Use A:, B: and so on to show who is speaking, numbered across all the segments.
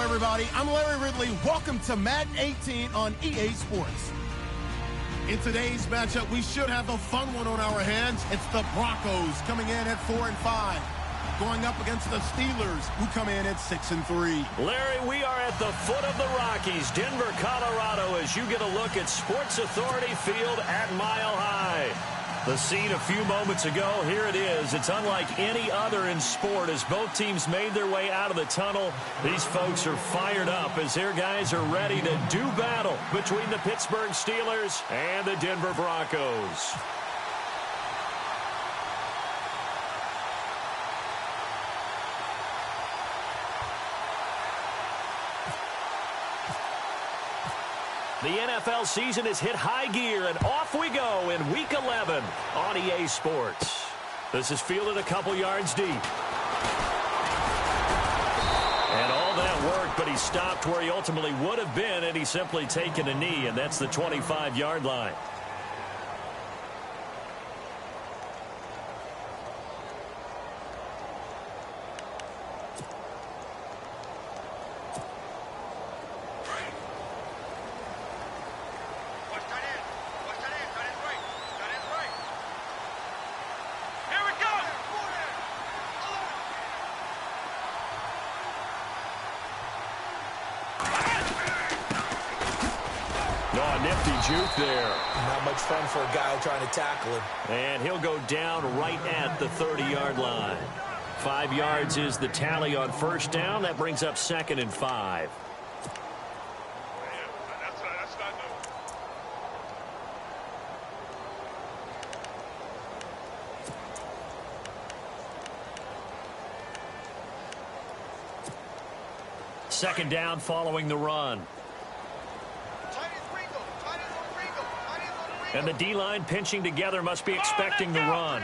A: everybody. I'm Larry Ridley. Welcome to Madden 18 on EA Sports. In today's matchup, we should have a fun one on our hands. It's the Broncos coming in at 4-5, going up against the Steelers, who come in at 6-3.
B: Larry, we are at the foot of the Rockies, Denver, Colorado, as you get a look at Sports Authority Field at Mile High. The scene a few moments ago, here it is. It's unlike any other in sport as both teams made their way out of the tunnel. These folks are fired up as their guys are ready to do battle between the Pittsburgh Steelers and the Denver Broncos. The NFL season has hit high gear, and off we go in Week 11 on EA Sports. This is fielded a couple yards deep. And all that work, but he stopped where he ultimately would have been had he simply taken a knee, and that's the 25-yard line. Nifty juke there.
C: Not much fun for a guy trying to tackle him.
B: And he'll go down right at the 30-yard line. 5 yards is the tally on first down. That brings up 2nd and 5. Second down following the run. And the D-line pinching together must be expecting the run.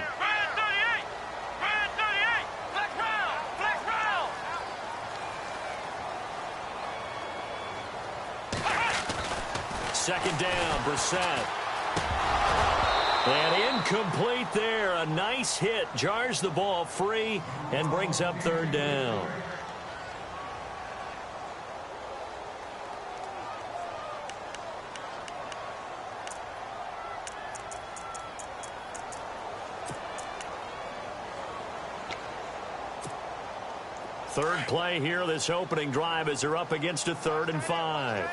B: Second down, Brissett. And incomplete there. A nice hit. Jars the ball free and brings up 3rd down. Third play here, this opening drive, as they're up against a 3rd and 5.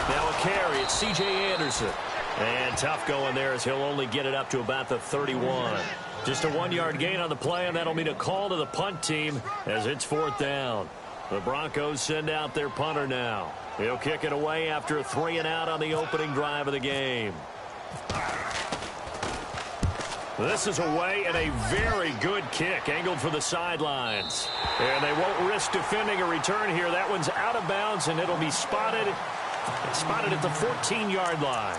B: Now a carry, it's C.J. Anderson. And tough going there as he'll only get it up to about the 31. Just a 1-yard gain on the play, and that'll mean a call to the punt team as it's 4th down. The Broncos send out their punter now. He'll kick it away after a 3-and-out on the opening drive of the game. This is away and a very good kick, angled for the sidelines. And they won't risk defending a return here. That one's out of bounds, and it'll be spotted at the 14-yard line.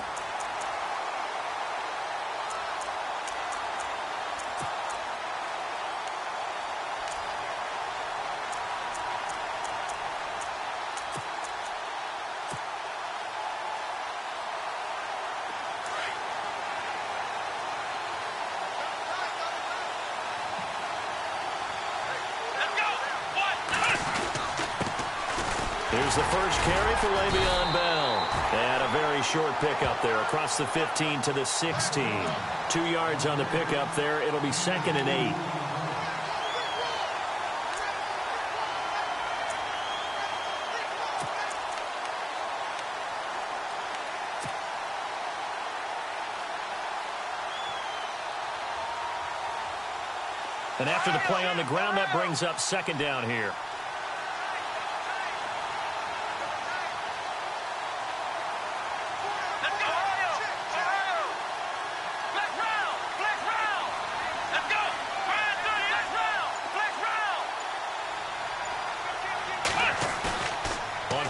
B: Here's the first carry for Le'Veon Bell. And a very short pickup there across the 15 to the 16. 2 yards on the pickup there. It'll be 2nd and 8. And after the play on the ground, that brings up 2nd down here.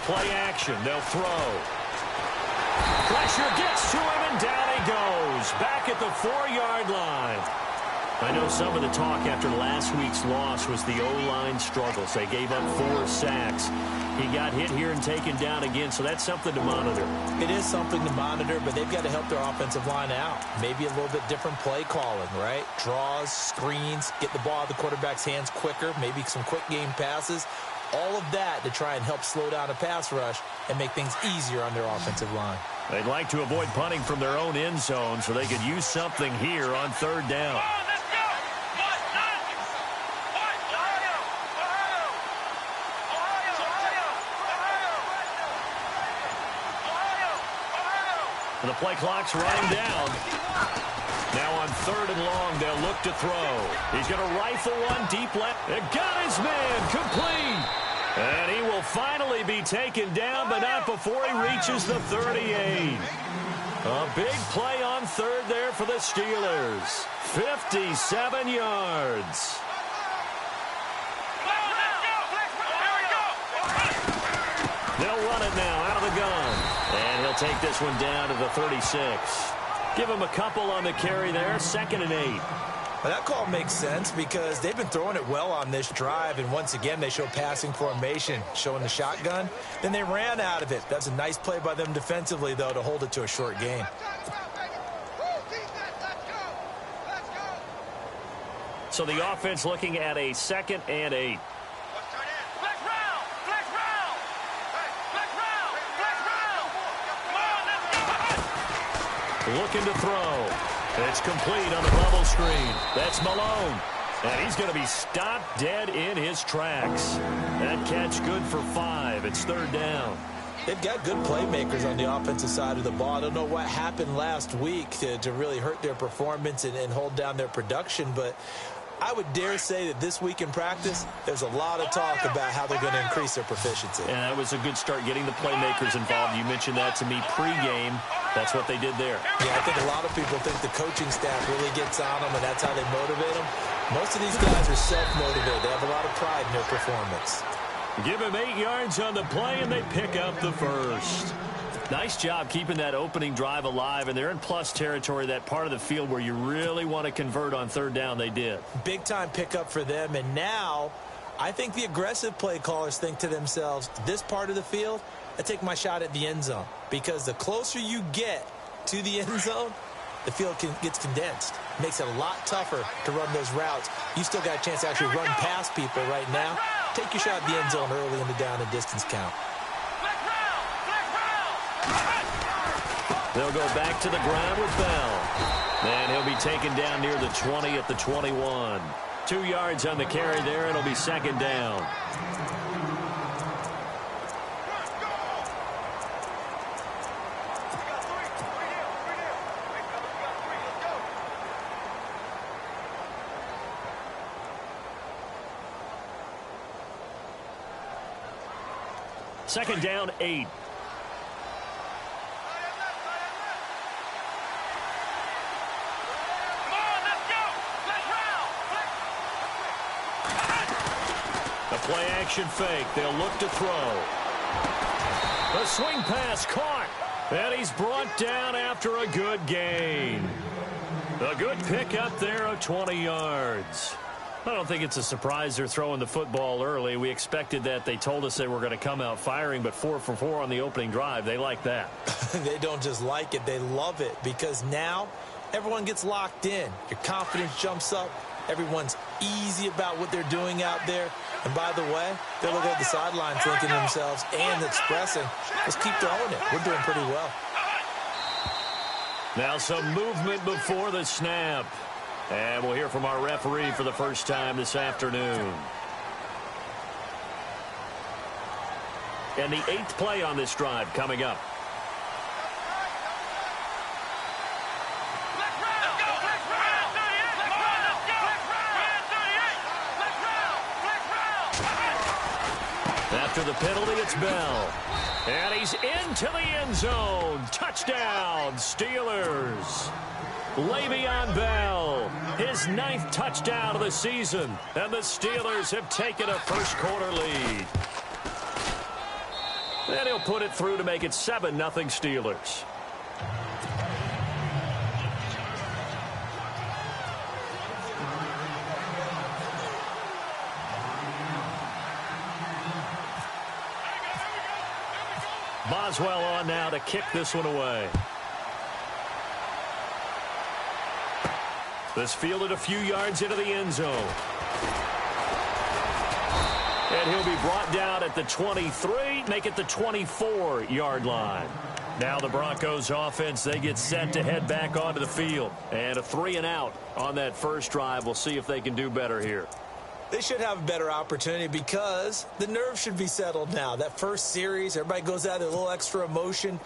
B: Play action, they'll throw. Pressure gets to him, and down he goes. Back at the 4-yard line. I know some of the talk after last week's loss was the O-line struggles. They gave up 4 sacks. He got hit here and taken down again, so that's something to monitor.
C: It is something to monitor, but they've got to help their offensive line out. Maybe a little bit different play calling, right? Draws, screens, get the ball out of the quarterback's hands quicker, maybe some quick game passes. All of that to try and help slow down a pass rush and make things easier on their offensive line.
B: They'd like to avoid punting from their own end zone so they could use something here on 3rd down. The play clock's running down. Now on 3rd and long, they'll look to throw. He's going to rifle one deep left. It got his man complete. And he will finally be taken down, but not before he reaches the 38. A big play on 3rd there for the Steelers. 57 yards. They'll run it now out of the gun. And he'll take this one down to the 36. Give him a couple on the carry there. 2nd and 8.
C: Well, that call makes sense because they've been throwing it well on this drive, and once again they show passing formation, showing the shotgun. Then they ran out of it. That's a nice play by them defensively, though, to hold it to a short gain.
B: So the offense looking at a 2nd and 8. Looking to throw. It's complete on the bubble screen. That's Malone. And he's going to be stopped dead in his tracks. That catch good for 5. It's 3rd down.
C: They've got good playmakers on the offensive side of the ball. I don't know what happened last week to really hurt their performance and hold down their production, but I would dare say that this week in practice, there's a lot of talk about how they're going to increase their proficiency.
B: And that was a good start getting the playmakers involved. You mentioned that to me pregame. That's what they did there.
C: Yeah, I think a lot of people think the coaching staff really gets on them, and that's how they motivate them. Most of these guys are self-motivated. They have a lot of pride in their performance.
B: Give him 8 yards on the play, and they pick up the first. Nice job keeping that opening drive alive, and they're in plus territory, that part of the field where you really want to convert on 3rd down. They did. Big-time
C: pickup for them, and now I think the aggressive play callers think to themselves, this part of the field, I take my shot at the end zone, because the closer you get to the end zone, the field gets condensed. Makes it a lot tougher to run those routes. You still got a chance to actually run past people right now. Take your shot at the end zone early in the down and distance count.
B: They'll go back to the ground with Bell. And he'll be taken down near the 20 at the 21. 2 yards on the carry there. It'll be 2nd down. Second down, 8. Play action fake. They'll look to throw. The swing pass caught. And he's brought down after a good gain. A good pickup there of 20 yards. I don't think it's a surprise they're throwing the football early. We expected that. They told us they were going to come out firing, but 4 for 4 on the opening drive. They like that.
C: They don't just like it. They love it because now everyone gets locked in. Your confidence jumps up. Everyone's easy about what they're doing out there. And by the way, they're looking at the sideline thinking to themselves and expressing, let's keep throwing it. We're doing pretty well.
B: Now some movement before the snap. And we'll hear from our referee for the first time this afternoon. And the 8th play on this drive coming up. After the penalty, it's Bell. And he's into the end zone. Touchdown, Steelers. Le'Veon Bell, his 9th touchdown of the season. And the Steelers have taken a first-quarter lead. And he'll put it through to make it 7-0 Steelers. Boswell on now to kick this one away. This fielded a few yards into the end zone. And he'll be brought down at the 23, make it the 24-yard line. Now the Broncos offense, they get set to head back onto the field. And a 3-and-out on that first drive. We'll see if they can do better here.
C: They should have a better opportunity because the nerves should be settled now. That first series, everybody goes out with a little extra emotion.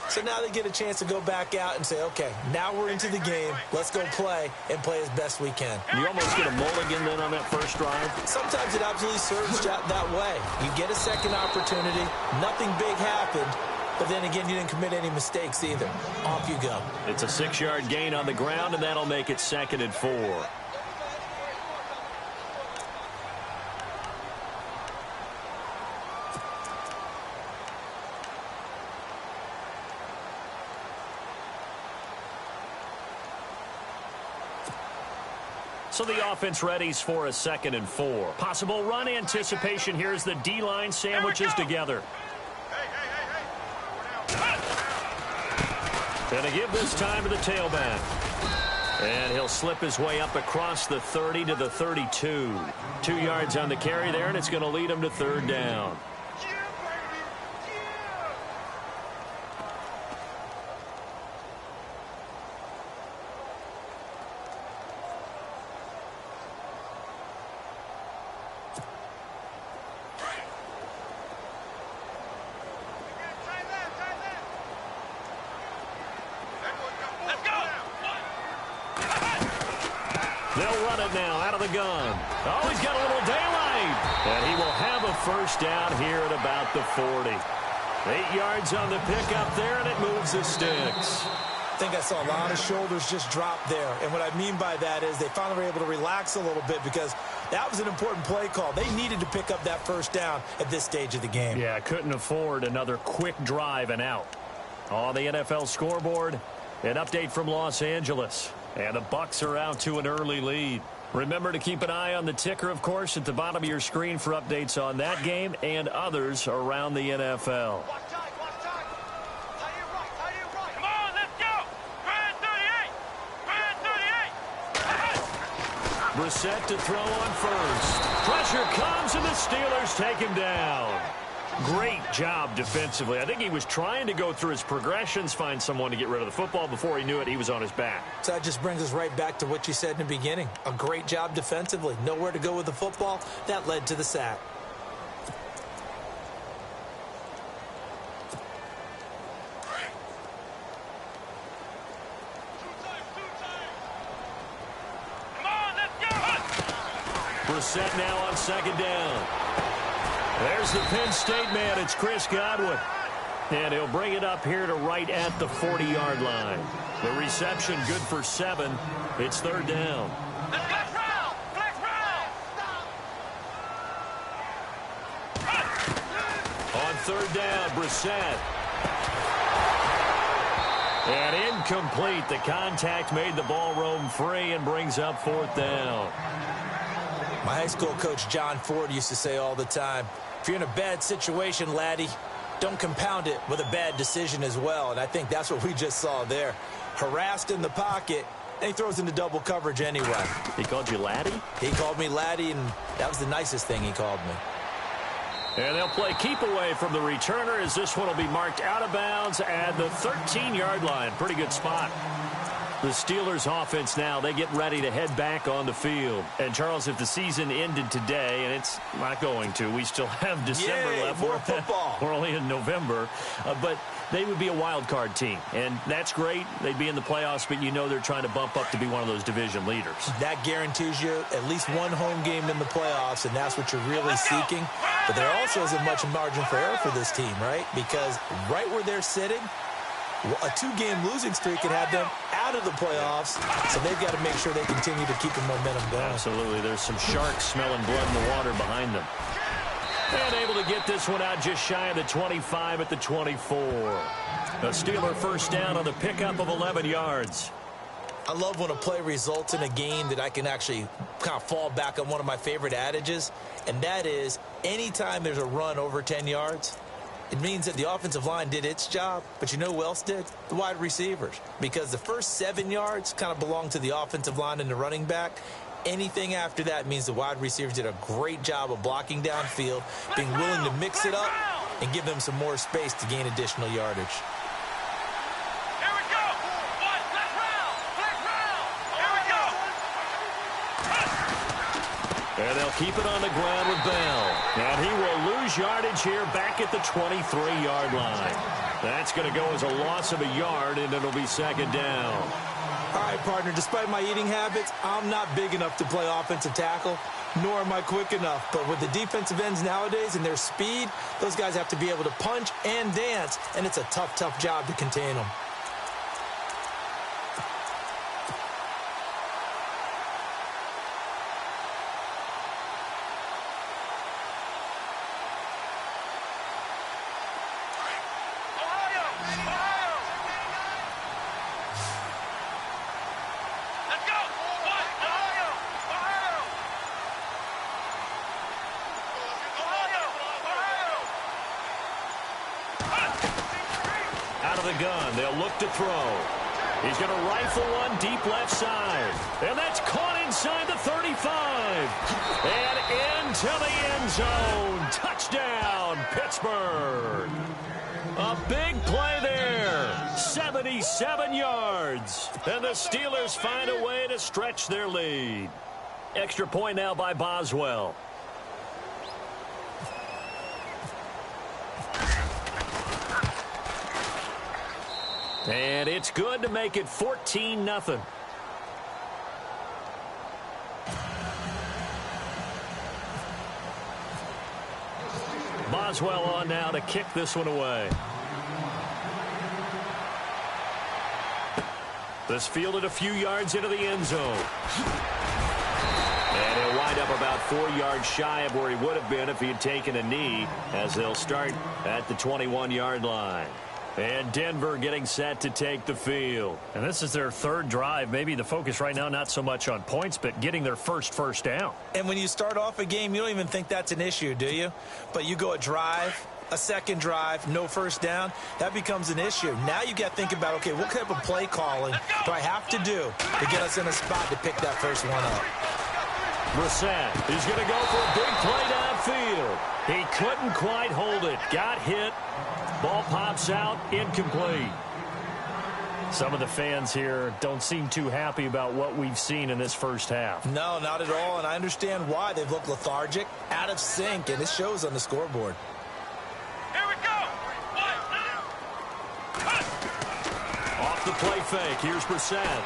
C: So now they get a chance to go back out and say, okay, now we're into the game. Let's go play and play as best we can.
B: You almost get a mulligan then on that first drive?
C: Sometimes it absolutely serves that way. You get a second opportunity. Nothing big happened. But then again, you didn't commit any mistakes either. Off you go.
B: It's a 6-yard gain on the ground, and that'll make it 2nd and 4. So the offense readies for a 2nd and 4. Possible run anticipation. Here's the D-line sandwiches together. Going to give this time to the tailback. And he'll slip his way up across the 30 to the 32. 2 yards on the carry there, and it's going to lead him to 3rd down. They'll run it now out of the gun. Oh, he's got a little daylight. And he will have a first down here at about the 40. 8 yards on the pickup there, and it moves the sticks.
C: I think I saw a lot of shoulders just drop there. And what I mean by that is they finally were able to relax a little bit because that was an important play call. They needed to pick up that first down at this stage of the game.
B: Yeah, couldn't afford another quick drive and out. On the NFL scoreboard, an update from Los Angeles. And the Bucs are out to an early lead. Remember to keep an eye on the ticker, of course, at the bottom of your screen for updates on that game and others around the NFL.
D: Come on, let's go. Brand 38.
B: Brissett to throw on first. Pressure comes, and the Steelers take him down. Great job defensively. I think he was trying to go through his progressions, find someone to get rid of the football. Before he knew it, he was on his back.
C: So that just brings us right back to what you said in the beginning. A great job defensively. Nowhere to go with the football. That led to the sack.
D: Come on, let's go.
B: Brissett now on 2nd down. There's the Penn State man. It's Chris Godwin. And he'll bring it up here to right at the 40-yard line. The reception good for 7. It's 3rd down.
D: Flex round.
B: On 3rd down, Brissett. And incomplete. The contact made the ball roam free and brings up 4th down.
C: My high school coach, John Ford, used to say all the time, if you're in a bad situation, laddie, don't compound it with a bad decision as well. And I think that's what we just saw there. Harassed in the pocket, and he throws into double coverage anyway.
B: He called you laddie?
C: He called me laddie, and that was the nicest thing he called me.
B: And they'll play keep away from the returner as this one will be marked out of bounds at the 13-yard line. Pretty good spot. The Steelers offense now, they get ready to head back on the field. And, Charles, if the season ended today, and it's not going to, we still have December left.
C: More football.
B: We're only in November. But they would be a wild card team. And that's great. They'd be in the playoffs, but you know they're trying to bump up to be one of those division leaders.
C: That guarantees you at least one home game in the playoffs, and that's what you're really seeking. But there also isn't much margin for error for this team, right? Because right where they're sitting, a 2-game losing streak could have them out of the playoffs, so they've got to make sure they continue to keep the momentum going.
B: Absolutely. There's some sharks smelling blood in the water behind them. And able to get this one out just shy of the 25 at the 24. A Steeler first down on the pickup of 11 yards.
C: I love when a play results in a game that I can actually kind of fall back on one of my favorite adages, and that is anytime there's a run over 10 yards, It means that the offensive line did its job, but you know who else did? The wide receivers. Because the first 7 yards kind of belong to the offensive line and the running back. Anything after that means the wide receivers did a great job of blocking downfield, being willing to mix it up, and give them some more space to gain additional yardage.
D: Here we go. One, left round. Left round. Here we go.
B: And they'll keep it on the ground with Bell. And he will lose yardage here back at the 23-yard line. That's going to go as a loss of a yard, and it'll be second down.
C: All right, partner, despite my eating habits, I'm not big enough to play offensive tackle, nor am I quick enough. But with the defensive ends nowadays and their speed, those guys have to be able to punch and dance, and it's a tough, tough job to contain them.
B: Gun. They'll look to throw. He's going to rifle one deep left side. And that's caught inside the 35. And into the end zone. Touchdown, Pittsburgh. A big play there. 77 yards. And the Steelers find a way to stretch their lead. Extra point now by Boswell. And it's good to make it 14-0. Boswell on now to kick this one away. This fielded a few yards into the end zone. And he'll wind up about 4 yards shy of where he would have been if he had taken a knee, as they'll start at the 21-yard line. And Denver getting set to take the field.
E: And this is their third drive. Maybe the focus right now not so much on points, but getting their first down.
C: And when you start off a game, you don't even think that's an issue, do you? But you go a drive, a second drive, no first down, that becomes an issue. Now you got to think about, okay, what type of play calling do I have to do to get us in a spot to pick that first one up?
B: Brissett, he's going to go for a big play downfield. He couldn't quite hold it. Got hit. Ball pops out, incomplete.
E: Some of the fans here don't seem too happy about what we've seen in this first half.
C: No, not at all, and I understand why. They've looked lethargic, out of sync, and it shows on the scoreboard.
D: Here we go.
B: Off the play fake, here's Brissett.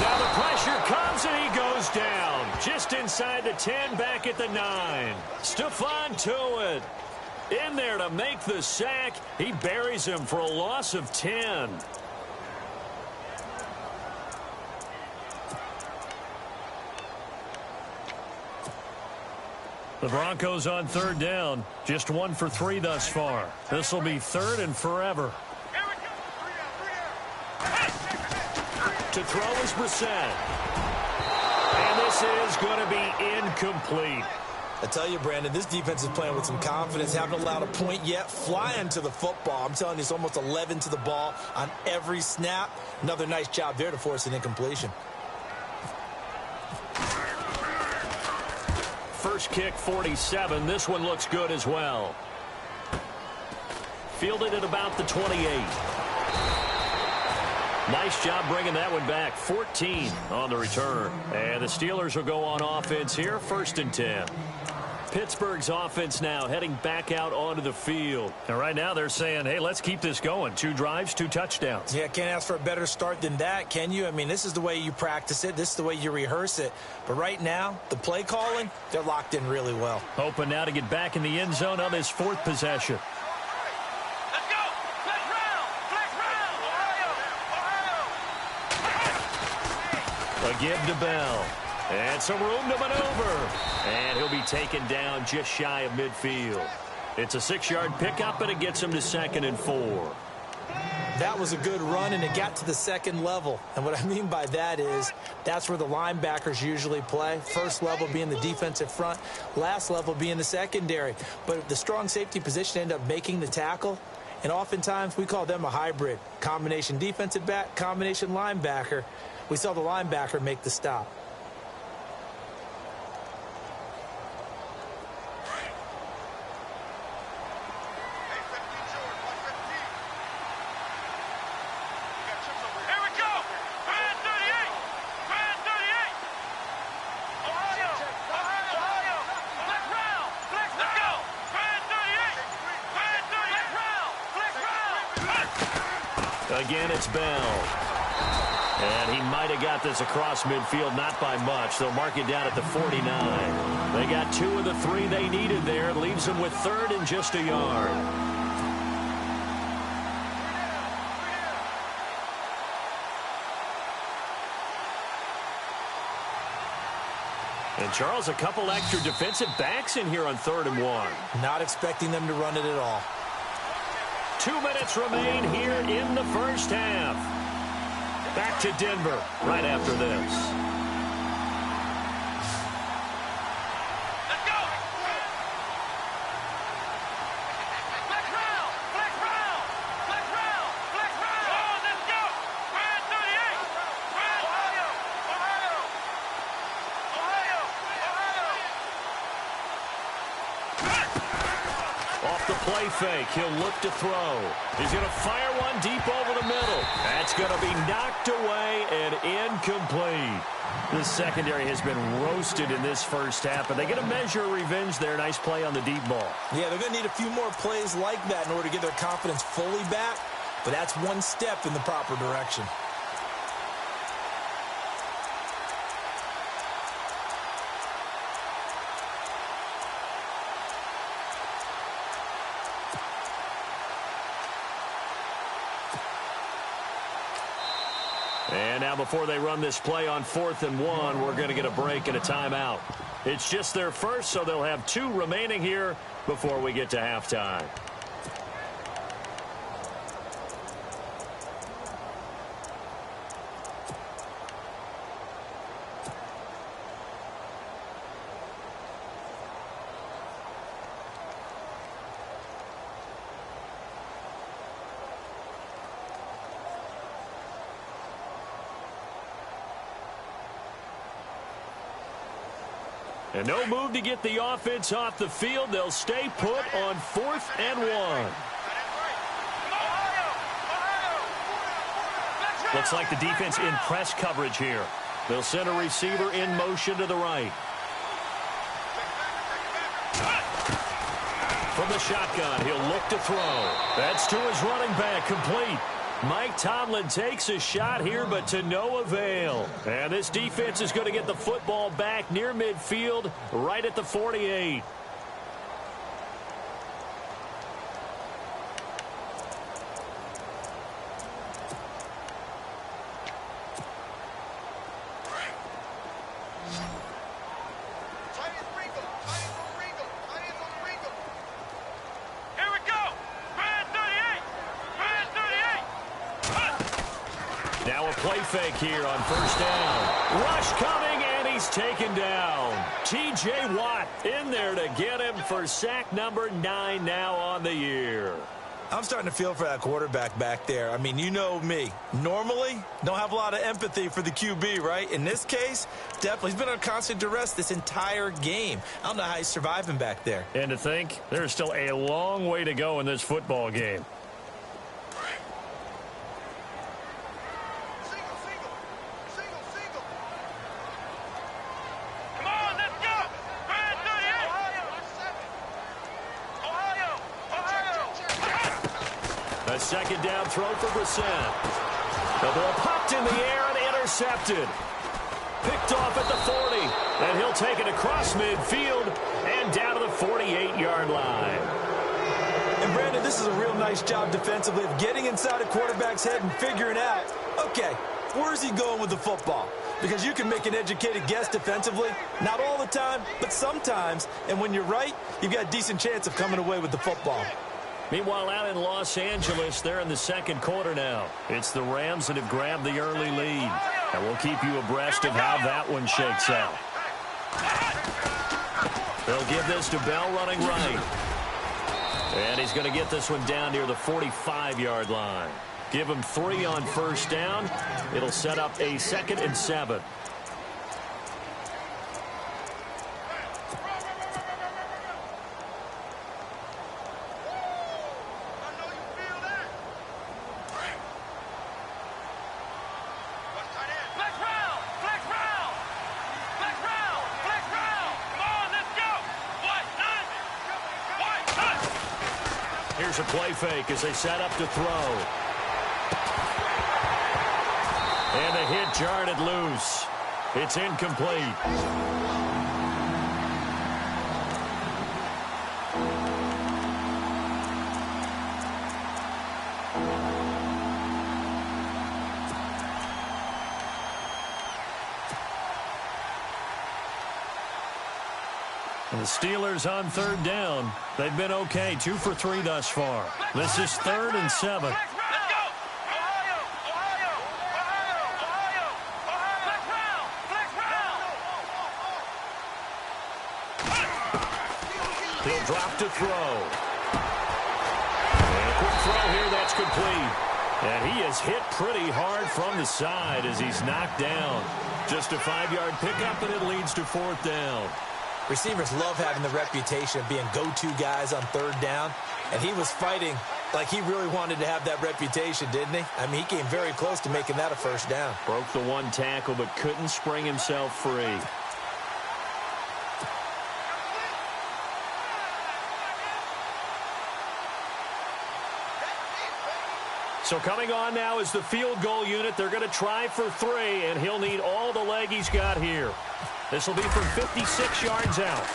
B: Now the pressure comes, and he goes down. Just inside the 10, back at the 9. Stephon Tuitt. In there to make the sack. He buries him for a loss of 10.
E: The Broncos on third down. Just 1 for 3 thus far. This will be third and forever.
B: To throw is Brissett. And this is going to be incomplete.
C: I tell you, Brandon, this defense is playing with some confidence. Haven't allowed a point yet. Flying to the football. I'm telling you, it's almost 11 to the ball on every snap. Another nice job there to force an incompletion.
B: First kick, 47. This one looks good as well. Fielded at about the 28. Nice job bringing that one back. 14 on the return. And the Steelers will go on offense here. 1st and 10. Pittsburgh's offense now heading back out onto the field.
E: And right now they're saying, hey, let's keep this going. 2 drives, 2 touchdowns.
C: Yeah, can't ask for a better start than that, can you? I mean, this is the way you practice it. This is the way you rehearse it. But right now, the play calling, they're locked in really well.
E: Hoping now to get back in the end zone on this 4th possession.
D: Let's go. Flex round. Flex round. Ohio.
B: A give to Bell. And some room to maneuver. And he'll be taken down just shy of midfield. It's a 6-yard pickup, and it gets him to 2nd and 4.
C: that was a good run, and it got to the second level. And what I mean by that is that's where the linebackers usually play. First level being the defensive front, last level being the secondary. But the strong safety position ended up making the tackle, and oftentimes we call them a hybrid. Combination defensive back, combination linebacker. We saw the linebacker make the stop.
B: Again, it's Bell. And he might have got this across midfield, not by much. They'll mark it down at the 49. They got 2 of the 3 they needed there. It leaves them with 3rd and just a yard. And, Charles, a couple extra defensive backs in here on 3rd and 1.
C: Not expecting them to run it at all.
B: 2 minutes remain here in the first half. Back to Denver right after this.
D: Let's go! Flex round! Flex round! Flex round! Flex round! Oh, let's go! Brand 38! Brand Ohio! Ohio! Ohio! Ohio!
B: Off the play fake, he'll look to throw. He's going to fire one deep over the middle. That's going to be knocked away and incomplete. The secondary has been roasted in this first half, but they get a measure of revenge there. Nice play on the deep ball.
C: Yeah, they're going to need a few more plays like that in order to get their confidence fully back, but that's one step in the proper direction.
B: And now before they run this play on 4th and 1, we're going to get a break and a timeout. It's just their first, so they'll have 2 remaining here before we get to halftime. And no move to get the offense off the field. They'll stay put on 4th and 1. Looks like the defense in press coverage here. They'll send a receiver in motion to the right. From the shotgun, he'll look to throw. That's to his running back, complete. Mike Tomlin takes a shot here, but to no avail. And this defense is going to get the football back near midfield, right at the 48. Play fake here on 1st down. Rush coming, and he's taken down. T.J. Watt in there to get him for sack number 9 now on the year.
C: I'm starting to feel for that quarterback back there. I mean, you know me. Normally, don't have a lot of empathy for the QB, right? In this case, definitely. He's been on constant duress this entire game. I don't know how he's surviving back there.
B: And to think, there's still a long way to go in this football game. A second down throw for Brissett. The ball popped in the air and intercepted. Picked off at the 40. And he'll take it across midfield and down to the 48-yard line.
C: And, Brandon, this is a real nice job defensively of getting inside a quarterback's head and figuring out, okay, where's he going with the football? Because you can make an educated guess defensively. Not all the time, but sometimes. And when you're right, you've got a decent chance of coming away with the football.
B: Meanwhile, out in Los Angeles, they're in the second quarter now. It's the Rams that have grabbed the early lead. And we'll keep you abreast of how that one shakes out. They'll give this to Bell running right. And he's going to get this one down near the 45-yard line. Give him 3 on first down. It'll set up a 2nd and 7. Here's a play fake as they set up to throw. And the hit jarred it loose. It's incomplete. The Steelers on 3rd down. They've been okay, 2 for 3 thus far. This is 3rd and 7.
D: Let's go! Ohio! Ohio! Ohio! Ohio! Flex round! Flex round!
B: He'll drop to throw. And a quick throw here, that's complete. And he is hit pretty hard from the side as he's knocked down. Just a 5-yard pickup, and it leads to 4th down.
C: Receivers love having the reputation of being go-to guys on 3rd down, and he was fighting like he really wanted to have that reputation, didn't he? I mean, he came very close to making that a 1st down.
B: Broke the 1 tackle, but couldn't spring himself free. So coming on now is the field goal unit. They're going to try for 3, and he'll need all the leg he's got here. This will be from 56 yards out.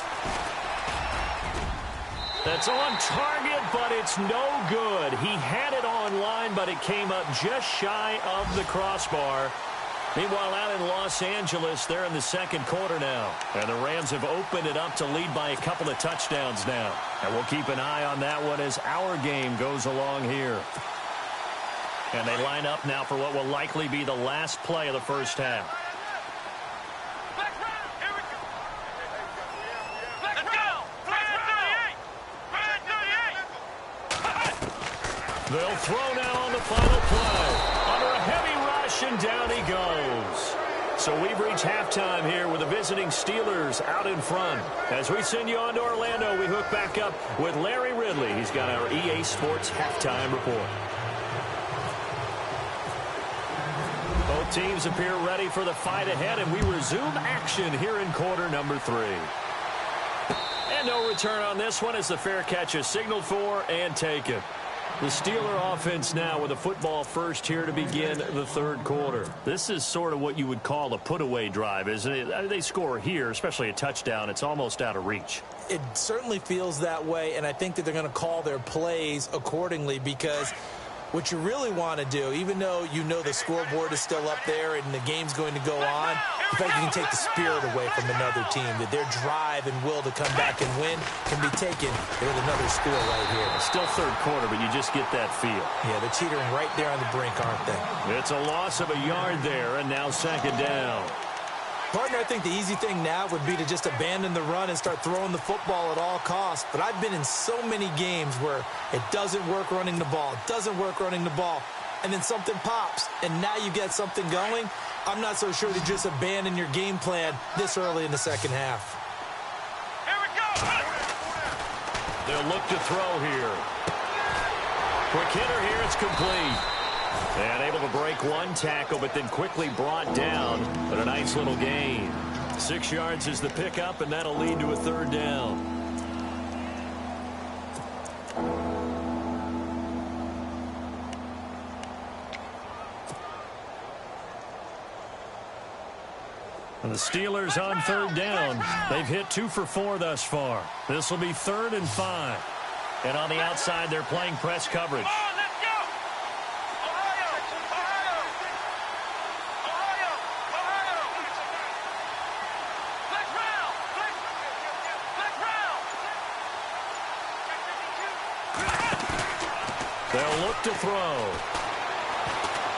B: That's on target, but it's no good. He had it on line, but it came up just shy of the crossbar. Meanwhile, out in Los Angeles, they're in the second quarter now. And the Rams have opened it up to lead by a couple of touchdowns now. And we'll keep an eye on that one as our game goes along here. And they line up now for what will likely be the last play of the first half. They'll throw now on the final play. Under a heavy rush, and down he goes. So we've reached halftime here with the visiting Steelers out in front. As we send you on to Orlando, we hook back up with Larry Ridley. He's got our EA Sports halftime report. Both teams appear ready for the fight ahead, and we resume action here in quarter number 3. And no return on this one as the fair catch is signaled for and taken. The Steeler offense now with a football first here to begin the 3rd quarter. This is sort of what you would call a put-away drive, isn't it? They score here, especially a touchdown. It's almost out of reach.
C: It certainly feels that way, and I think that they're going to call their plays accordingly because what you really want to do, even though you know the scoreboard is still up there and the game's going to go on, in fact, you can take the spirit away from another team, that their drive and will to come back and win can be taken with another score right here.
B: It's still 3rd quarter, but you just get that feel.
C: Yeah, they're teetering right there on the brink, aren't they?
B: It's a loss of a yard there, and now 2nd down.
C: Partner, I think the easy thing now would be to just abandon the run and start throwing the football at all costs. But I've been in so many games where it doesn't work running the ball. It doesn't work running the ball. And then something pops, and now you get something going. I'm not so sure to just abandon your game plan this early in the second half.
D: Here we go!
B: They'll look to throw here. Quick hitter here, it's complete. And able to break 1 tackle, but then quickly brought down. But a nice little gain. 6 yards is the pickup, and that'll lead to a 3rd down. And the Steelers on 3rd down. They've hit 2 for 4 thus far. This will be 3rd and 5. And on the outside, they're playing press coverage. They'll look to throw.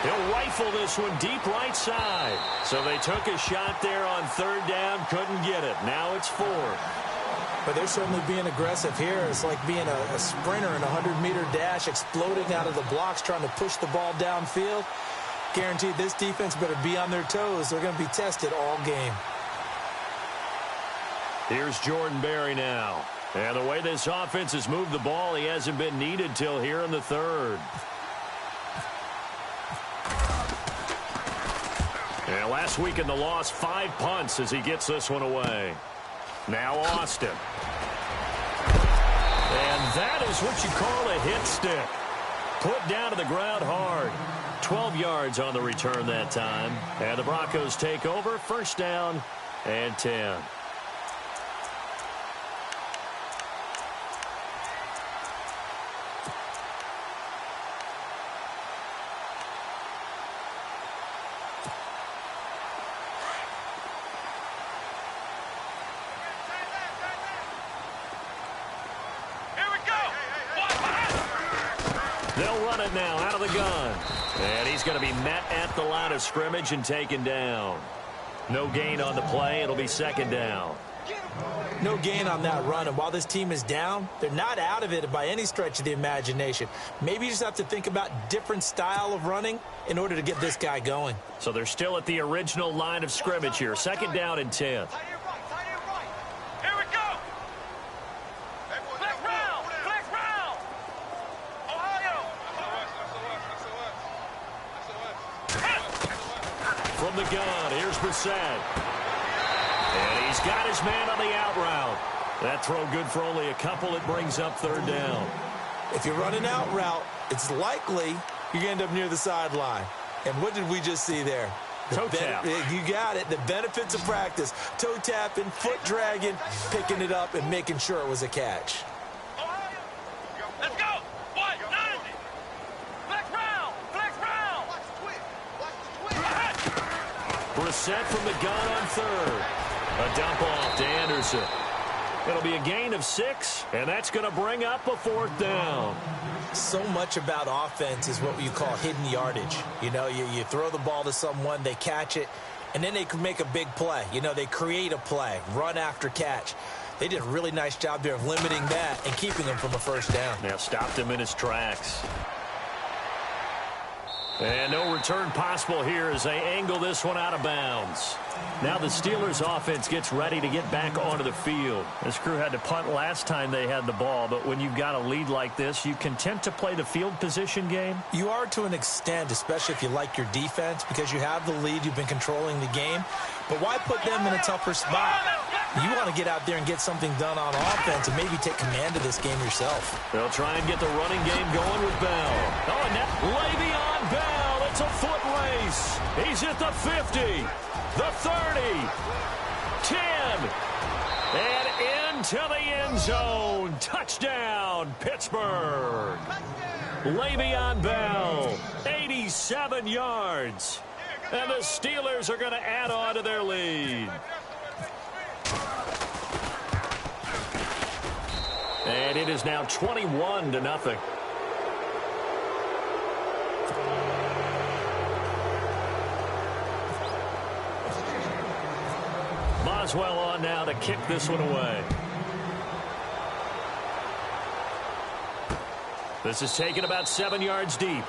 B: He'll rifle this one deep right side. So they took a shot there on third down, couldn't get it. Now it's fourth.
C: But they're certainly being aggressive here. It's like being a sprinter in a 100-meter dash, exploding out of the blocks, trying to push the ball downfield. Guaranteed this defense better be on their toes. They're going to be tested all game.
B: Here's Jordan Berry now. And the way this offense has moved the ball, he hasn't been needed till here in the third. And last week in the loss, 5 punts as he gets this one away. Now Austin. And that is what you call a hit stick. Put down to the ground hard. 12 yards on the return that time. And the Broncos take over. First down and 10. They'll run it now out of the gun. And he's going to be met at the line of scrimmage and taken down. No gain on the play. It'll be second down.
C: No gain on that run. And while this team is down, they're not out of it by any stretch of the imagination. Maybe you just have to think about different style of running in order to get this guy going.
B: So they're still at the original line of scrimmage here. Second down and 10. From the gun, here's Brissett. And he's got his man on the out route. That throw good for only a couple. It brings up third down.
C: If you run an out route, it's likely you're going to end up near the sideline. And what did we just see there?
B: Toe tap.
C: You got it. The benefits of practice. Toe tapping, foot dragging, picking it up, and making sure it was a catch.
D: Let's go. What? 90. Flex round. Flex round.
B: Brissett from the gun on third. A dump off to Anderson. It'll be a gain of 6, and that's going to bring up a fourth down.
C: So much about offense is what you call hidden yardage. You know, you throw the ball to someone, they catch it, and then they can make a big play. You know, they create a play, run after catch. They did a really nice job there of limiting that and keeping him from a first down.
B: Now stopped him in his tracks. And no return possible here as they angle this one out of bounds. Now the Steelers offense gets ready to get back onto the field. This crew had to punt last time they had the ball, but when you've got a lead like this, you content to play the field position game?
C: You are to an extent, especially if you like your defense, because you have the lead, you've been controlling the game. But why put them in a tougher spot? You want to get out there and get something done on offense and maybe take command of this game yourself.
B: They'll try and get the running game going with Bell. Oh, and that Le'Veon Bell. It's a foot race. He's at the 50, the 30, 10, and into the end zone. Touchdown, Pittsburgh. Le'Veon Bell, 87 yards. And the Steelers are going to add on to their lead. And it is now 21-0. Boswell on now to kick this one away. This is taken about 7 yards deep.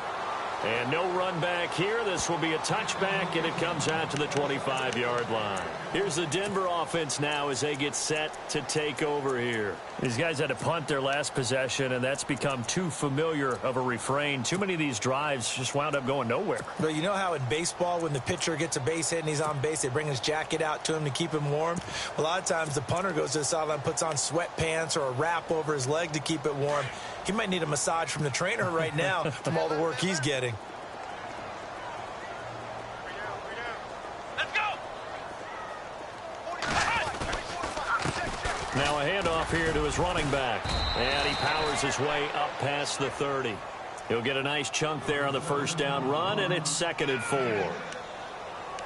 B: And no run back here. This will be a touchback, and it comes out to the 25-yard line. Here's the Denver offense now as they get set to take over here. These guys had to punt their last possession, and that's become too familiar of a refrain. Too many of these drives just wound up going nowhere.
C: But you know how in baseball, when the pitcher gets a base hit and he's on base, they bring his jacket out to him to keep him warm? A lot of times the punter goes to the sideline, puts on sweatpants or a wrap over his leg to keep it warm. He might need a massage from the trainer right now from all the work he's getting.
D: Let's go.
B: Now a handoff here to his running back. And he powers his way up past the 30. He'll get a nice chunk there on the first down run, and it's 2nd and 4.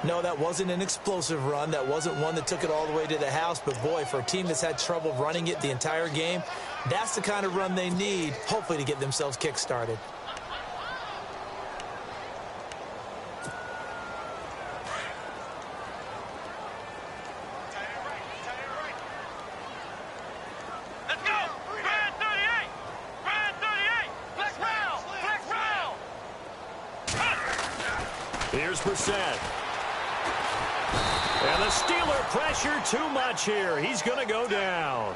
C: No, that wasn't an explosive run. That wasn't one that took it all the way to the house. But, boy, for a team that's had trouble running it the entire game, that's the kind of run they need, hopefully, to get themselves kick-started.
B: Here's Brissett. And the Steeler pressure too much here. He's going to go down.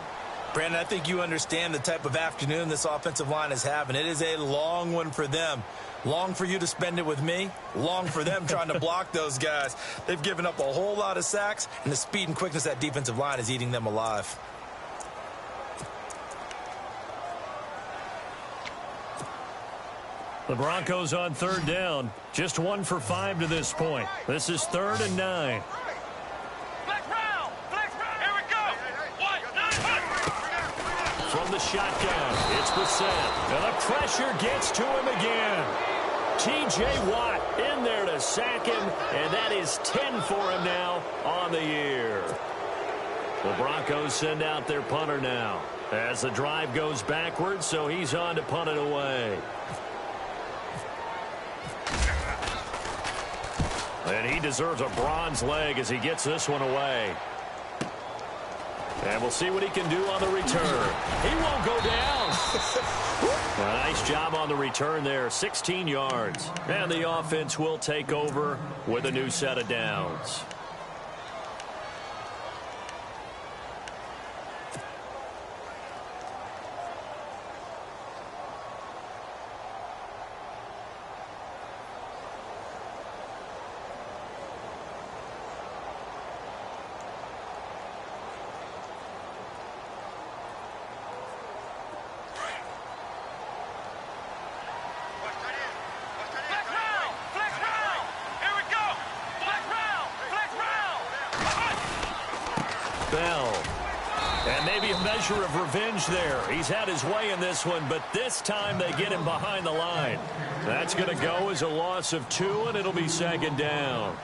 C: Brandon, I think you understand the type of afternoon this offensive line is having. It is a long one for them. Long for you to spend it with me. Long for them trying to block those guys. They've given up a whole lot of sacks, and the speed and quickness of that defensive line is eating them alive.
E: The Broncos on third down. Just 1 for 5 to this point. This is 3rd and 9. From the shotgun, it's Brissett. And the pressure gets to him again. T.J. Watt in there to sack him, and that is 10 for him now on the year. The Broncos send out their punter now as the drive goes backwards, so he's on to punt it away. And he deserves a bronze leg as he gets this one away. And we'll see what he can do on the return. He won't go down. A nice job on the return there, 16 yards. And the offense will take over with a new set of downs. And maybe a measure of revenge there. He's had his way in this one, but this time they get him behind the line. That's going to go as a loss of 2, and it'll be 2nd down.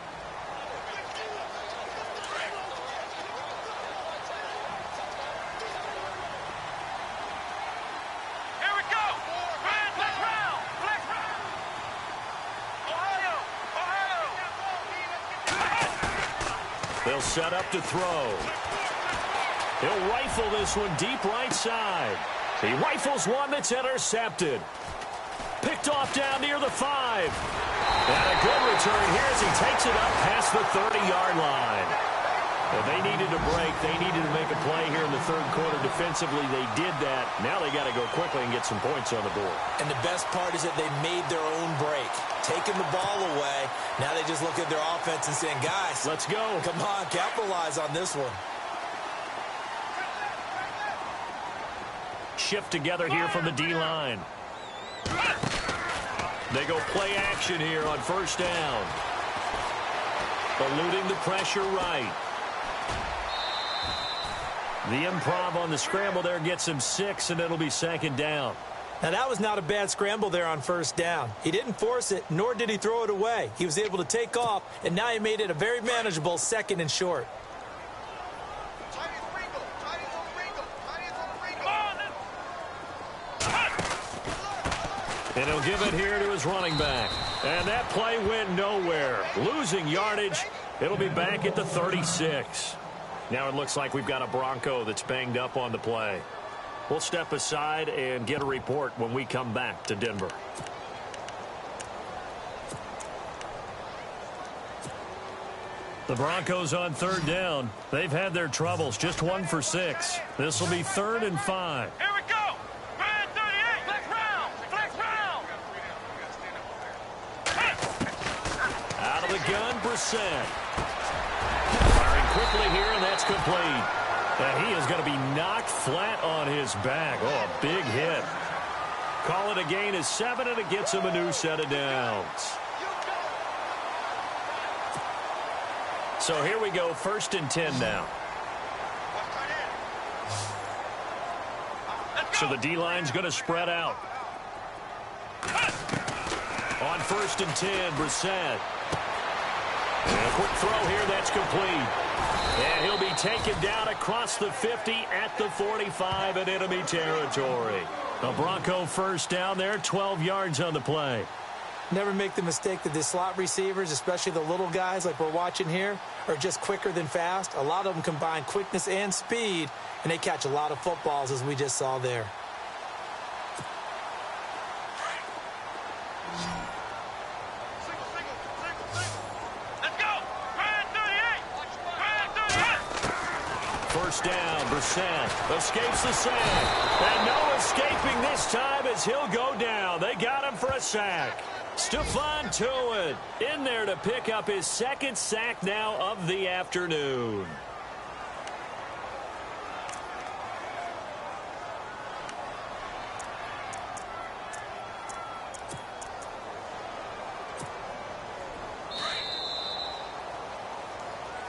D: Here we go. Flex round. Ohio.
E: They'll set up to throw. He'll rifle this one deep right side. He rifles one that's intercepted. Picked off down near the 5. And a good return here as he takes it up past the 30-yard line. Well, they needed a break. They needed to make a play here in the 3rd quarter. Defensively, they did that. Now they got to go quickly and get some points on the board.
C: And the best part is that they made their own break. Taking the ball away. Now they just look at their offense and saying, guys,
E: let's go.
C: Come on, capitalize on this one.
E: Shift together here from the D-line. They go play action here on 1st down. Eluding the pressure right. The improv on the scramble there gets him 6, and it'll be 2nd down.
C: Now, that was not a bad scramble there on 1st down. He didn't force it, nor did he throw it away. He was able to take off, and now he made it a very manageable 2nd and short.
E: And he'll give it here to his running back. And that play went nowhere. Losing yardage. It'll be back at the 36. Now it looks like we've got a Bronco that's banged up on the play. We'll step aside and get a report when we come back to Denver. The Broncos on 3rd down. They've had their troubles. Just 1 for 6. This will be 3rd and 5.
D: Here we go. Brand 38. Flex round.
E: Out of the gun, Brissett. Firing quickly here, and that's complete. And he is going to be knocked flat on his back. Oh, a big hit. Call it a gain of 7, and it gets him a new set of downs. So here we go, 1st and 10 now. So the D-line's going to spread out. On 1st and 10, Brissett. And a quick throw here, that's complete. And he'll be taken down across the 50 at the 45 in enemy territory. A Bronco 1st down there, 12 yards on the play.
C: Never make the mistake that the slot receivers, especially the little guys like we're watching here, are just quicker than fast. A lot of them combine quickness and speed, and they catch a lot of footballs, as we just saw there.
B: first down. Brissett escapes the sack. And no escaping this time as he'll go down. They got him for a sack. Stephon Tuitt in there to pick up his second sack now of the afternoon.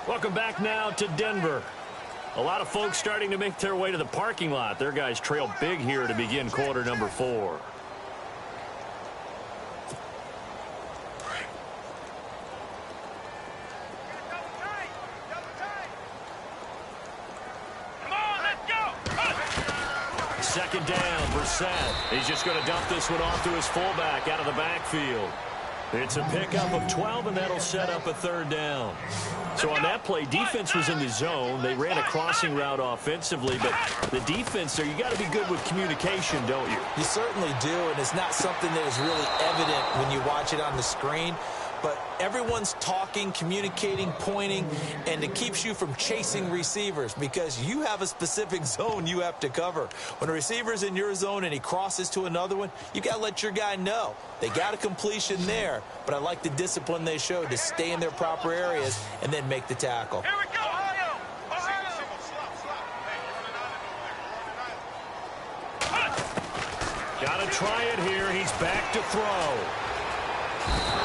B: Welcome back now to Denver. A lot of folks starting to make their way to the parking lot. Their guys trail big here to begin quarter number 4. Second down, Brissett. He's just going to dump this one off to his fullback out of the backfield. It's a pickup of 12, and that'll set up a third down. So on that play, defense was in the zone. They ran a crossing route offensively, but the defense there, you got to be good with communication, don't you?
C: You certainly do, and it's not something that is really evident when you watch it on the screen. But everyone's talking, communicating, pointing, and it keeps you from chasing receivers because you have a specific zone you have to cover. When a receiver's in your zone and he crosses to another one, you got to let your guy know. They got a completion there, but I like the discipline they showed to stay in their proper areas and then make the tackle.
D: Here we go.
B: Got to try it here. He's back to throw.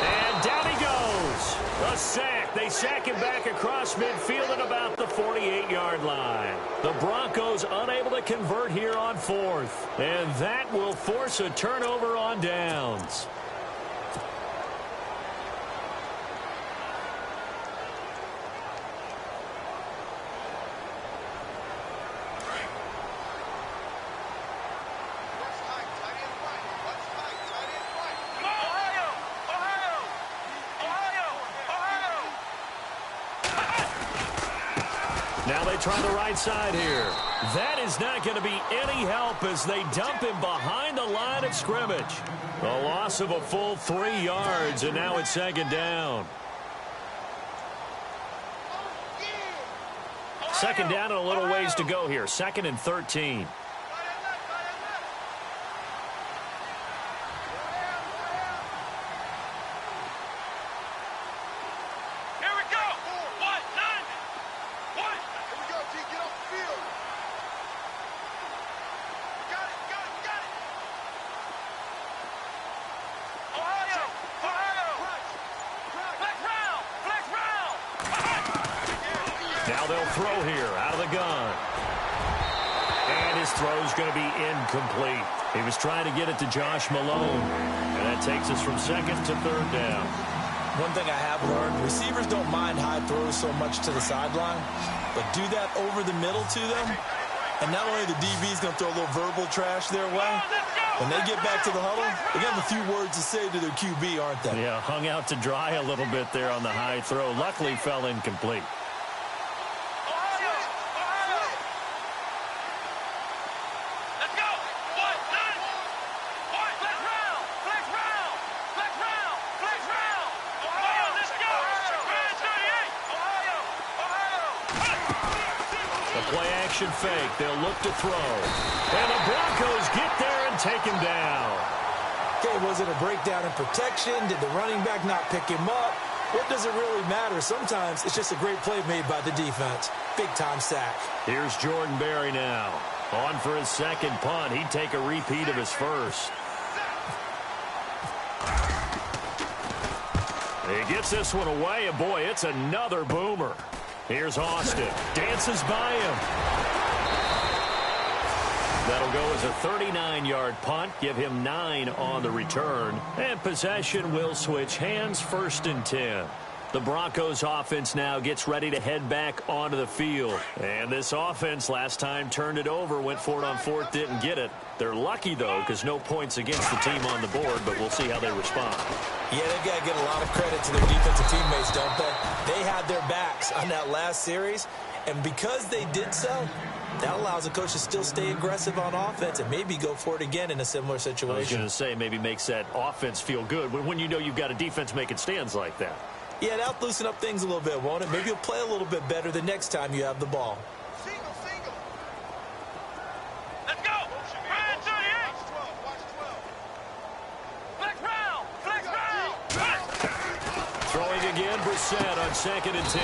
B: And down he goes. A sack. They sack him back across midfield at about the 48-yard line. The Broncos unable to convert here on 4th. And that will force a turnover on downs. Now they try the right side here. That is not going to be any help as they dump him behind the line of scrimmage. A loss of a full 3 yards, and now it's second down. Second down and a little ways to go here. 2nd and 13. Now they'll throw here out of the gun. And his throw's going to be incomplete. He was trying to get it to Josh Malone. And that takes us from 2nd to 3rd down.
C: One thing I have learned, receivers don't mind high throws so much to the sideline, but do that over the middle to them. And not only the DB's going to throw a little verbal trash their way, when they get back to the huddle, they got a few words to say to their QB, aren't they?
B: Yeah, hung out to dry a little bit there on the high throw. Luckily fell incomplete. Fake. They'll look to throw. And the Broncos get there and take him down.
C: Okay, was it a breakdown in protection? Did the running back not pick him up? What does it really matter? Sometimes it's just a great play made by the defense. Big-time sack.
B: Here's Jordan Berry now. On for his second punt. He'd take a repeat of his first. He gets this one away, and boy, it's another boomer. Here's Austin. Dances by him. That'll go as a 39-yard punt. Give him 9 on the return. And possession will switch hands, 1st and 10. The Broncos offense now gets ready to head back onto the field. And this offense last time turned it over, went for it on 4th, didn't get it. They're lucky, though, because no points against the team on the board, but we'll see how they respond.
C: Yeah, they've got to give a lot of credit to their defensive teammates, don't they? They had their backs on that last series, and because they did so, that allows the coach to still stay aggressive on offense and maybe go for it again in a similar situation.
B: I was going to say, maybe makes that offense feel good when you know you've got a defense making stands like that.
C: Yeah, that'll loosen up things a little bit, won't it? Maybe you'll play a little bit better the next time you have the ball.
B: throwing again. Brissett on 2nd and 10.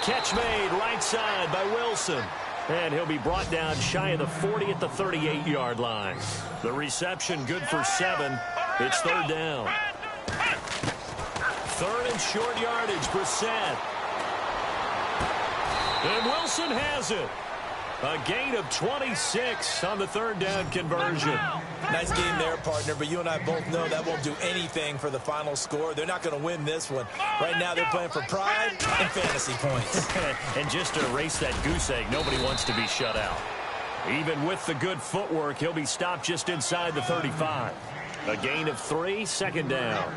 B: Catch made right side by Wilson. And he'll be brought down shy of the 40 at the 38-yard line. The reception good for 7. It's 3rd down. 3rd and short yardage. Brissett. And Wilson has it. A gain of 26 on the 3rd down conversion.
C: Nice game there, partner, but you and I both know that won't do anything for the final score. They're not going to win this one. Right now they're playing for pride and fantasy points.
B: And just to erase that goose egg, nobody wants to be shut out. Even with the good footwork, he'll be stopped just inside the 35. A gain of 3, 2nd down.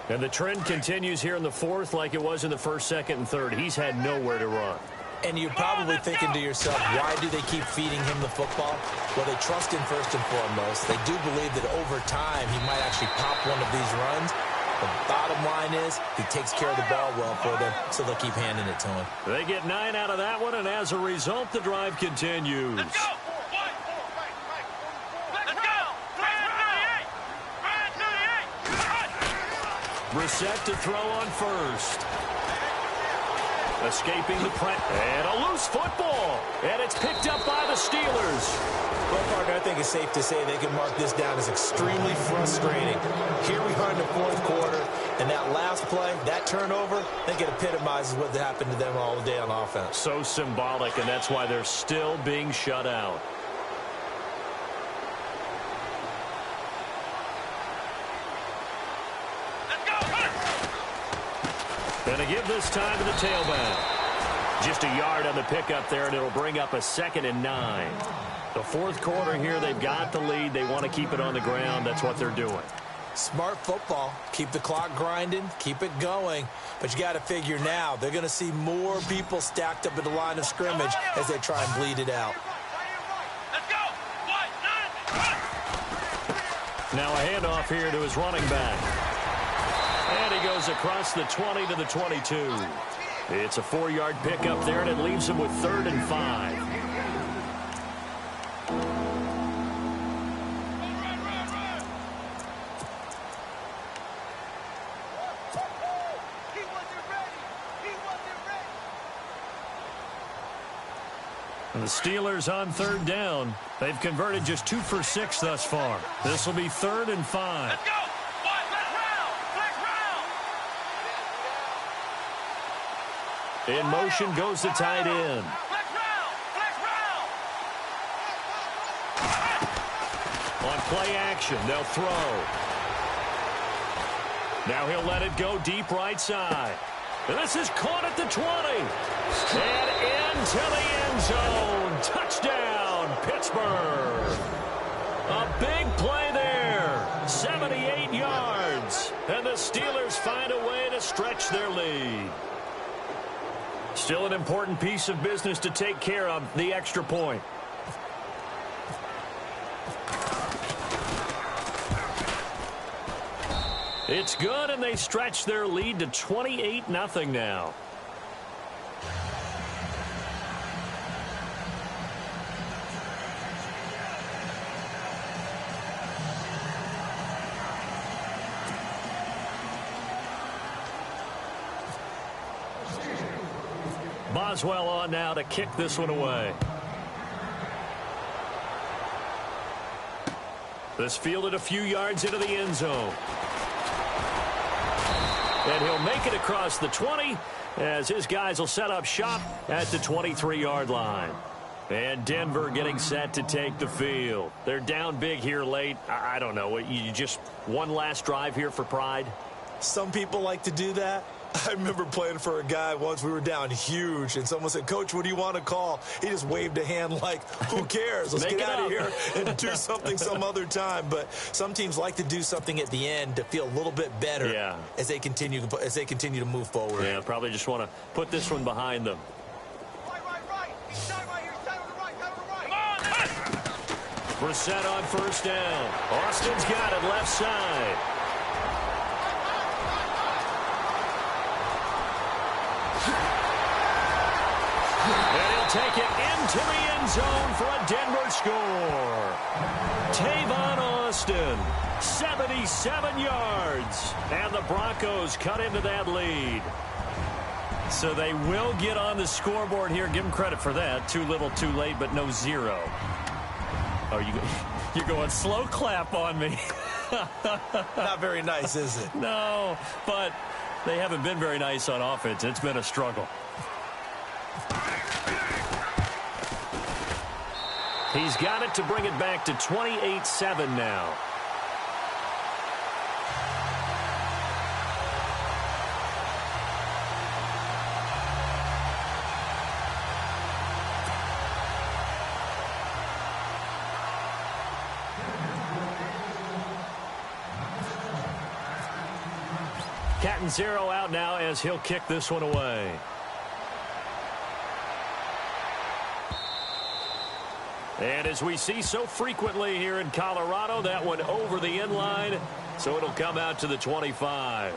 B: And the trend continues here in the 4th like it was in the 1st, 2nd, and 3rd. He's had nowhere to run.
C: And you're probably thinking to yourself, why do they keep feeding him the football? Well, they trust him first and foremost. They do believe that over time he might actually pop one of these runs. The bottom line is he takes care of the ball well for them, so they'll keep handing it to him.
B: They get 9 out of that one, and as a result, the drive continues.
D: Let's go! Let's go! 38!
B: Brissett to throw on 1st. Escaping the press. And a loose football. And it's picked up by the Steelers.
C: Well, partner, I think it's safe to say they can mark this down as extremely frustrating. Here we are in the 4th quarter, and that last play, that turnover, I think it epitomizes what happened to them all day on offense.
B: So symbolic, and that's why they're still being shut out. Going to give this time to the tailback. Just a yard on the pickup there, and it'll bring up a 2nd and 9. The 4th quarter here, they've got the lead. They want to keep it on the ground. That's what they're doing.
C: Smart football. Keep the clock grinding. Keep it going. But you got to figure now, they're going to see more people stacked up at the line of scrimmage as they try and bleed it out.
D: Let's go!
B: Now a handoff here to his running back. And he goes across the 20 to the 22. It's a 4-yard pickup there, and it leaves him with 3rd and 5. And the Steelers on 3rd down. They've converted just 2 for 6 thus far. This will be 3rd and 5.
D: Let's go!
B: In motion goes the tight end. On play action, they'll throw. Now he'll let it go deep right side. And this is caught at the 20. And into the end zone. Touchdown, Pittsburgh. A big play there. 78 yards. And the Steelers find a way to stretch their lead. Still an important piece of business to take care of, the extra point. It's good, and they stretch their lead to 28-0 now. Boswell on now to kick this one away. This fielded a few yards into the end zone. And he'll make it across the 20 as his guys will set up shop at the 23-yard line. And Denver getting set to take the field. They're down big here late. I don't know. You just one last drive here for pride?
C: Some people like to do that. I remember playing for a guy once. We were down huge, and someone said, "Coach, what do you want to call?" He just waved a hand like, who cares? Let's get out of here and do something some other time. But some teams like to do something at the end to feel a little bit better as they continue to move forward.
B: Yeah, probably just want to put this one behind them. Brissett on 1st down. Austin's got it left side. And he'll take it into the end zone for a Denver score. Tavon Austin, 77 yards. And the Broncos cut into that lead. So they will get on the scoreboard here. Give them credit for that. Too little, too late, but no zero. Oh, you're going slow clap on me.
C: Not very nice, is it?
B: No, but they haven't been very nice on offense. It's been a struggle. He's got it to bring it back to 28-7 now. Catanzaro out now as he'll kick this one away. And as we see so frequently here in Colorado, that one over the end line, so it'll come out to the 25.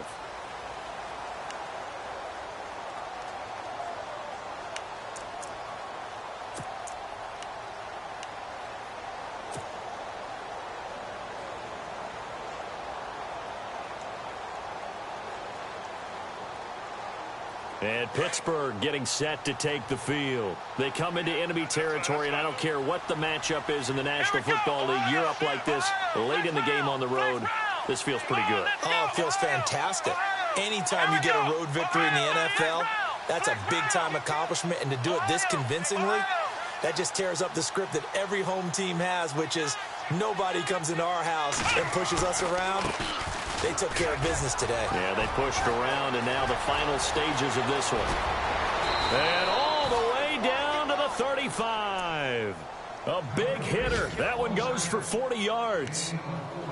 B: And Pittsburgh getting set to take the field. They come into enemy territory, and I don't care what the matchup is in the National Football League. You're up like this late in the game on the road. This feels pretty good.
C: Oh, it feels fantastic. Anytime you get a road victory in the NFL, that's a big-time accomplishment. And to do it this convincingly, that just tears up the script that every home team has, which is nobody comes into our house and pushes us around. They took care of business today.
B: Yeah, they pushed around, and now the final stages of this one. And all the way down to the 35. A big hitter. That one goes for 40 yards.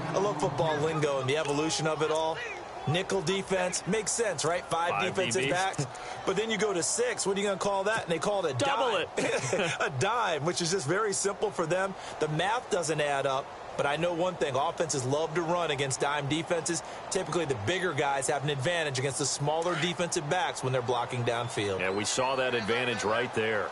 C: I love football lingo and the evolution of it all. Nickel defense makes sense, right? Five defensive backs. But then you go to 6. What are you going to call that? And they call it a
B: double
C: dime.
B: it.
C: A dime, which is just very simple for them. The math doesn't add up. But I know one thing, offenses love to run against dime defenses. Typically, the bigger guys have an advantage against the smaller defensive backs when they're blocking downfield.
B: Yeah, we saw that advantage right there.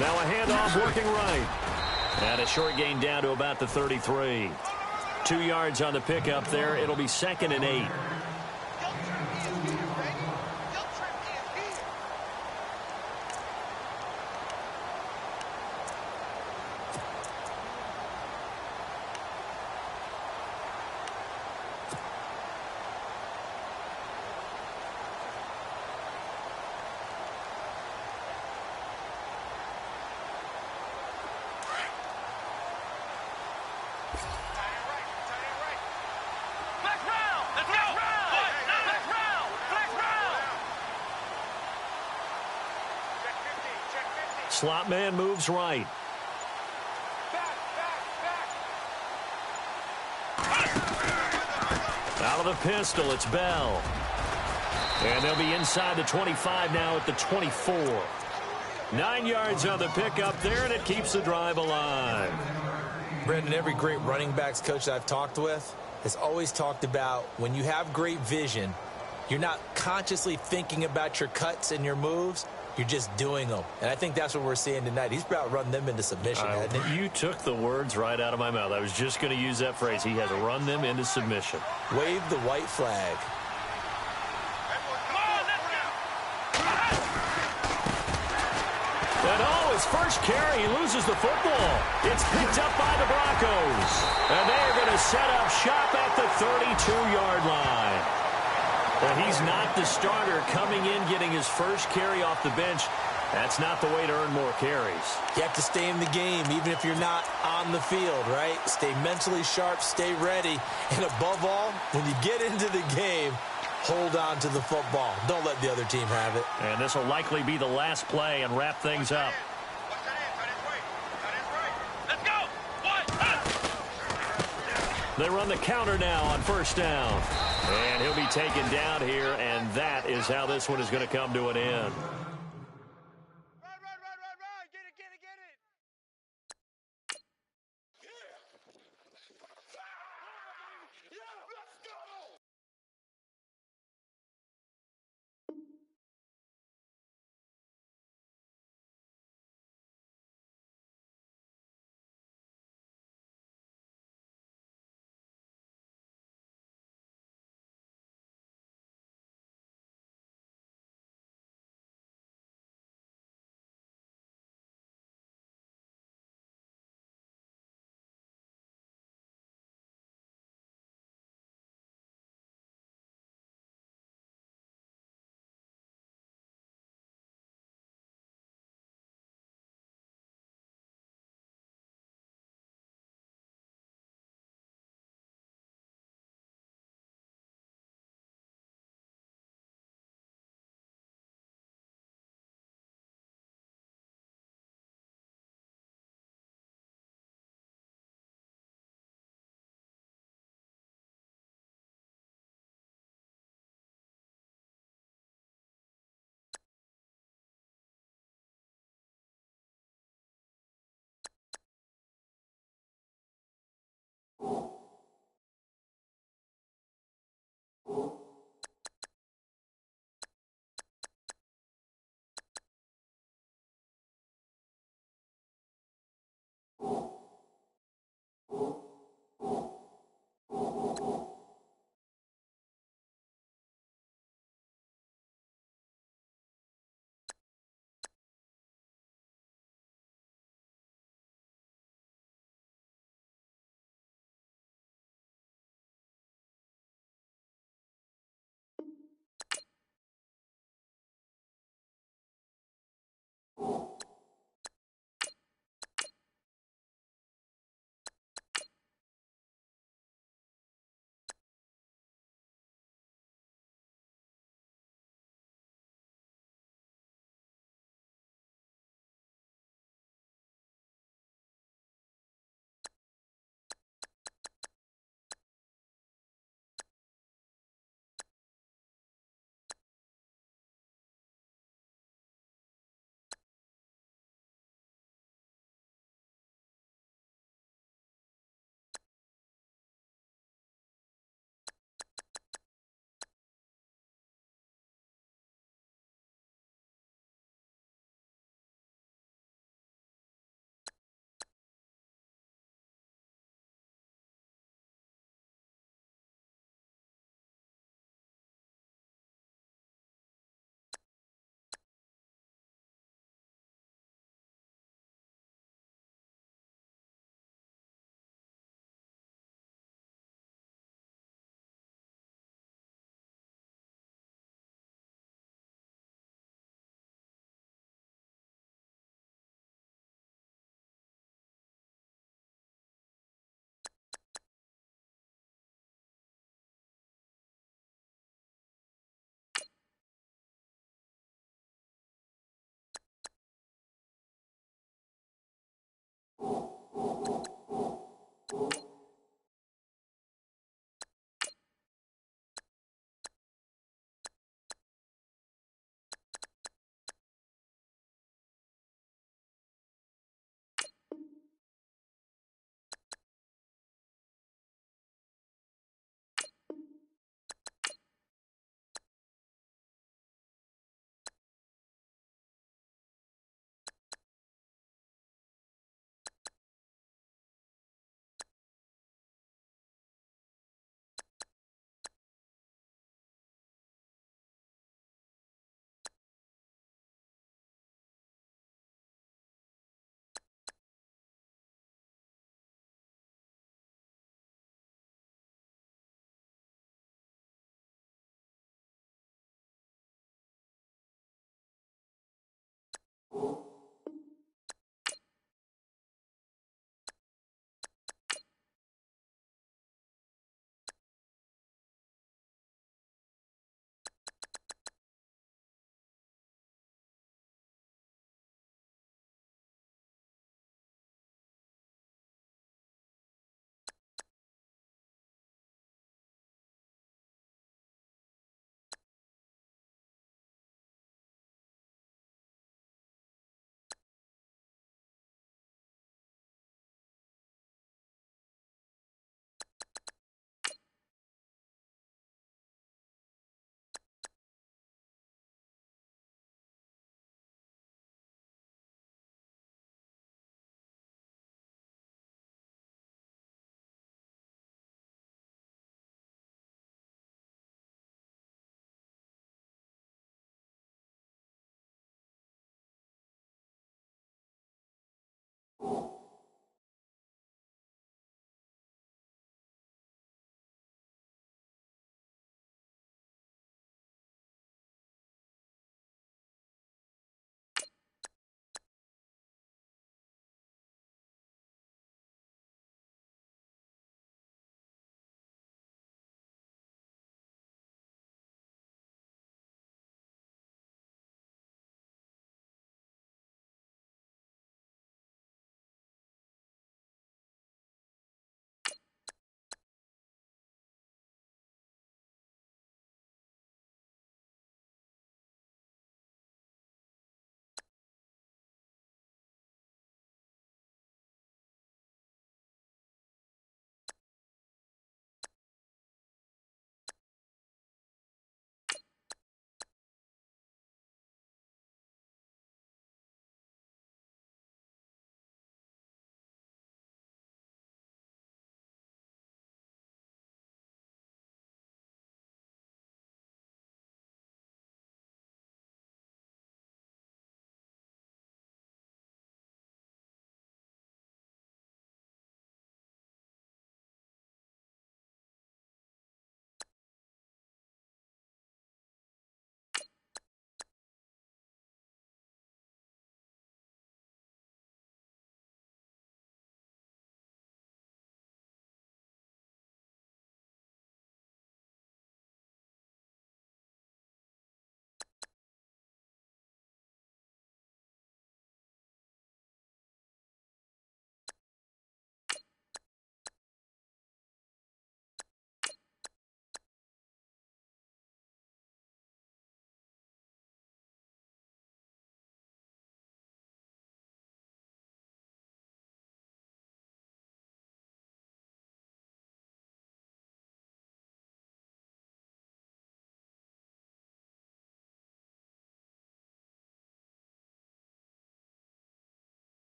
B: Now a handoff working right. And a short gain down to about the 33. 2 yards on the pickup there. It'll be 2nd and 8. Slot man moves right. Out of the pistol, it's Bell. And they'll be inside the 25 now at the 24. 9 yards on the pickup there, and it keeps the drive alive.
C: Brendan, every great running backs coach that I've talked with has always talked about when you have great vision, you're not consciously thinking about your cuts and your moves. You're just doing them. And I think that's what we're seeing tonight. He's about run them into submission, hasn't he?
B: You took the words right out of my mouth. I was just going to use that phrase. He has run them into submission.
C: Wave the white flag.
B: And his first carry, he loses the football. It's picked up by the Broncos. And they are going to set up shop at the 32-yard line. But he's not the starter coming in, getting his first carry off the bench. That's not the way to earn more carries.
C: You have to stay in the game, even if you're not on the field, right? Stay mentally sharp, stay ready. And above all, when you get into the game, hold on to the football. Don't let the other team have it.
B: And this will likely be the last play and wrap things up. They run the counter now on first down. And he'll be taken down here, and that is how this one is going to come to an end.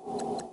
F: You